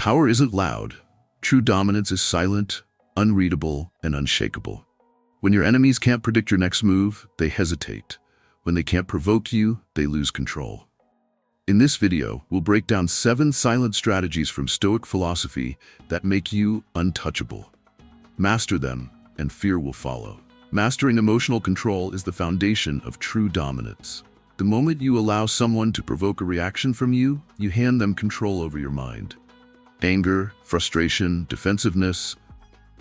Power isn't loud. True dominance is silent, unreadable, and unshakable. When your enemies can't predict your next move, they hesitate. When they can't provoke you, they lose control. In this video, we'll break down 7 silent strategies from Stoic philosophy that make you untouchable. Master them, and fear will follow. Mastering emotional control is the foundation of true dominance. The moment you allow someone to provoke a reaction from you, you hand them control over your mind. Anger, frustration, defensiveness,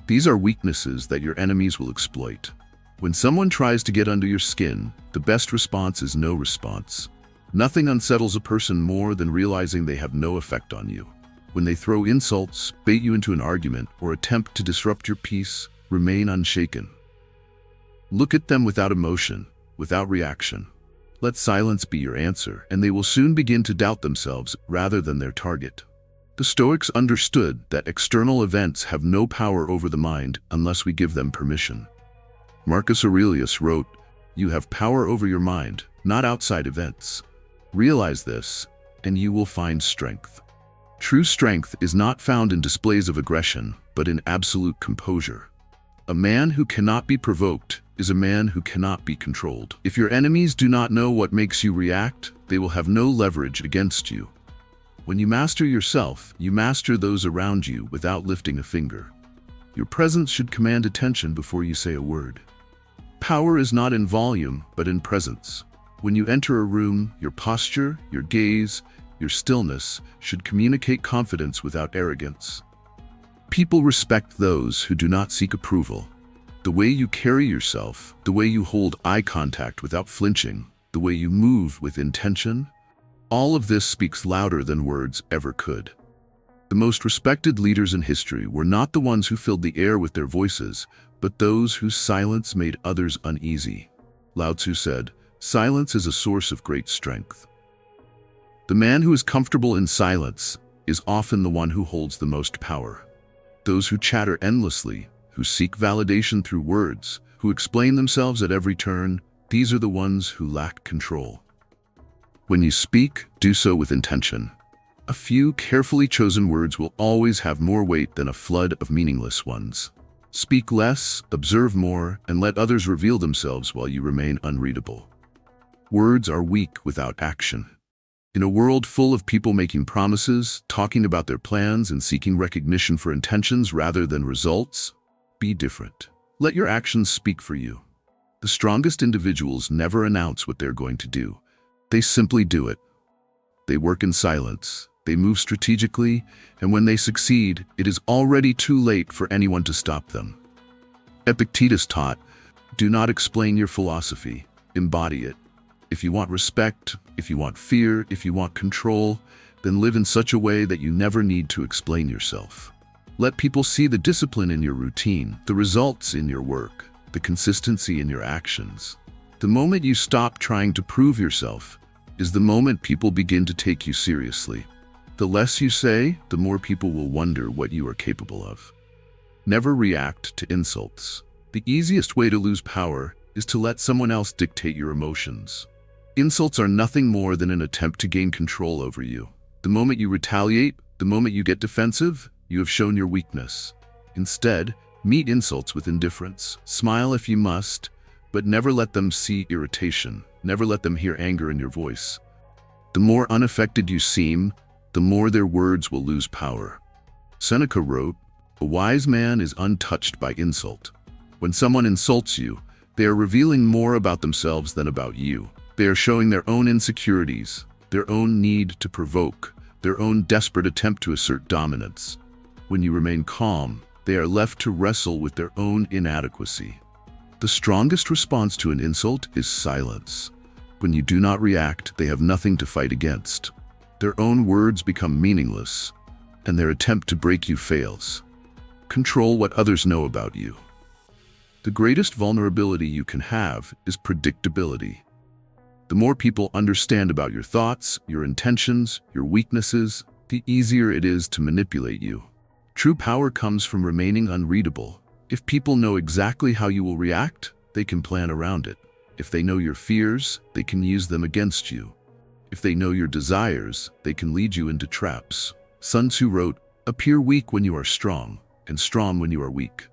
these are weaknesses that your enemies will exploit. When someone tries to get under your skin, the best response is no response. Nothing unsettles a person more than realizing they have no effect on you. When they throw insults, bait you into an argument, or attempt to disrupt your peace, remain unshaken. Look at them without emotion, without reaction. Let silence be your answer, and they will soon begin to doubt themselves rather than their target. The Stoics understood that external events have no power over the mind unless we give them permission. Marcus Aurelius wrote, "You have power over your mind, not outside events. Realize this, and you will find strength." True strength is not found in displays of aggression, but in absolute composure. A man who cannot be provoked is a man who cannot be controlled. If your enemies do not know what makes you react, they will have no leverage against you. When you master yourself, you master those around you without lifting a finger. Your presence should command attention before you say a word. Power is not in volume, but in presence. When you enter a room, your posture, your gaze, your stillness should communicate confidence without arrogance. People respect those who do not seek approval. The way you carry yourself, the way you hold eye contact without flinching, the way you move with intention, all of this speaks louder than words ever could. The most respected leaders in history were not the ones who filled the air with their voices, but those whose silence made others uneasy. Lao Tzu said, "Silence is a source of great strength." The man who is comfortable in silence is often the one who holds the most power. Those who chatter endlessly, who seek validation through words, who explain themselves at every turn, these are the ones who lack control. When you speak, do so with intention. A few carefully chosen words will always have more weight than a flood of meaningless ones. Speak less, observe more, and let others reveal themselves while you remain unreadable. Words are weak without action. In a world full of people making promises, talking about their plans, and seeking recognition for intentions rather than results, be different. Let your actions speak for you. The strongest individuals never announce what they're going to do. They simply do it. They work in silence, they move strategically, and when they succeed, it is already too late for anyone to stop them. Epictetus taught, "Do not explain your philosophy, embody it. If you want respect, if you want fear, if you want control, then live in such a way that you never need to explain yourself." Let people see the discipline in your routine, the results in your work, the consistency in your actions. The moment you stop trying to prove yourself is the moment people begin to take you seriously. The less you say, the more people will wonder what you are capable of. Never react to insults. The easiest way to lose power is to let someone else dictate your emotions. Insults are nothing more than an attempt to gain control over you. The moment you retaliate, the moment you get defensive, you have shown your weakness. Instead, meet insults with indifference. Smile if you must, but never let them see irritation. Never let them hear anger in your voice. The more unaffected you seem, the more their words will lose power. Seneca wrote, "A wise man is untouched by insult." When someone insults you, they are revealing more about themselves than about you. They are showing their own insecurities, their own need to provoke, their own desperate attempt to assert dominance. When you remain calm, they are left to wrestle with their own inadequacy. The strongest response to an insult is silence. When you do not react, they have nothing to fight against. Their own words become meaningless, and their attempt to break you fails. Control what others know about you. The greatest vulnerability you can have is predictability. The more people understand about your thoughts, your intentions, your weaknesses, the easier it is to manipulate you. True power comes from remaining unreadable. If people know exactly how you will react, they can plan around it. If they know your fears, they can use them against you. If they know your desires, they can lead you into traps. Sun Tzu wrote, Appear weak when you are strong, and strong when you are weak.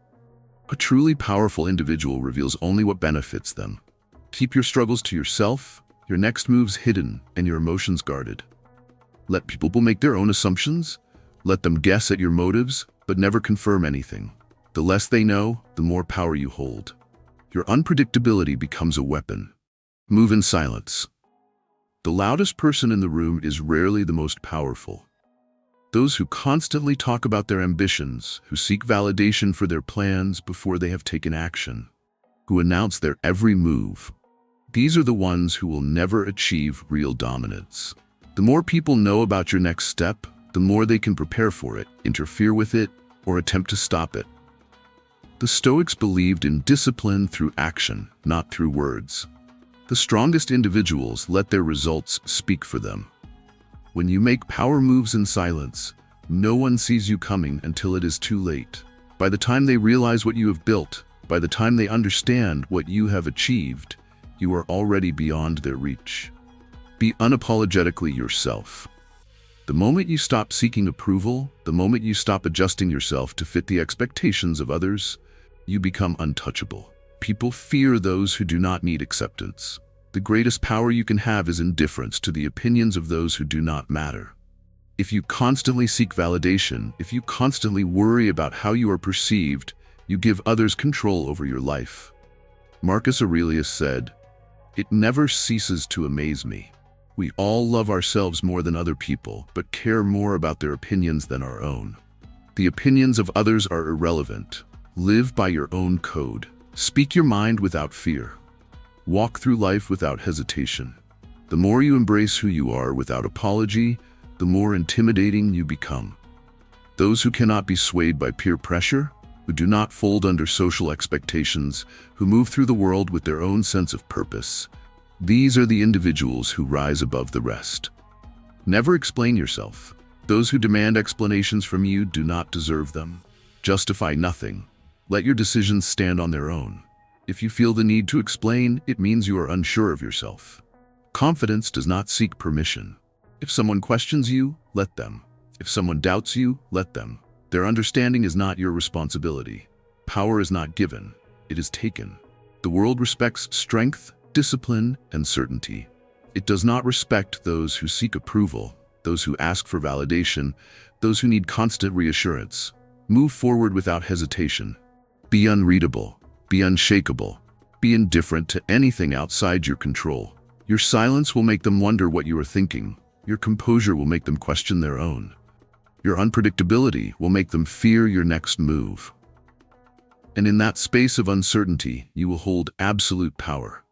A truly powerful individual reveals only what benefits them. Keep your struggles to yourself, your next moves hidden, and your emotions guarded. Let people make their own assumptions. Let them guess at your motives, but never confirm anything. The less they know, the more power you hold. Your unpredictability becomes a weapon. Move in silence. The loudest person in the room is rarely the most powerful. Those who constantly talk about their ambitions, who seek validation for their plans before they have taken action, who announce their every move. These are the ones who will never achieve real dominance. The more people know about your next step, the more they can prepare for it, interfere with it, or attempt to stop it. The Stoics believed in discipline through action, not through words. The strongest individuals let their results speak for them. When you make power moves in silence, no one sees you coming until it is too late. By the time they realize what you have built, by the time they understand what you have achieved, you are already beyond their reach. Be unapologetically yourself. The moment you stop seeking approval, the moment you stop adjusting yourself to fit the expectations of others, you become untouchable. People fear those who do not need acceptance. The greatest power you can have is indifference to the opinions of those who do not matter. If you constantly seek validation, if you constantly worry about how you are perceived, you give others control over your life. Marcus Aurelius said, "It never ceases to amaze me. We all love ourselves more than other people, but care more about their opinions than our own. The opinions of others are irrelevant. Live by your own code. Speak your mind without fear. Walk through life without hesitation. The more you embrace who you are without apology, the more intimidating you become. Those who cannot be swayed by peer pressure, who do not fold under social expectations, who move through the world with their own sense of purpose, these are the individuals who rise above the rest. Never explain yourself. Those who demand explanations from you do not deserve them. Justify nothing. Let your decisions stand on their own. If you feel the need to explain, it means you are unsure of yourself. Confidence does not seek permission. If someone questions you, let them. If someone doubts you, let them. Their understanding is not your responsibility. Power is not given, it is taken. The world respects strength, discipline, and certainty. It does not respect those who seek approval, those who ask for validation, those who need constant reassurance. Move forward without hesitation. Be unreadable. Be unshakable. Be indifferent to anything outside your control. Your silence will make them wonder what you are thinking. Your composure will make them question their own. Your unpredictability will make them fear your next move. And in that space of uncertainty, you will hold absolute power.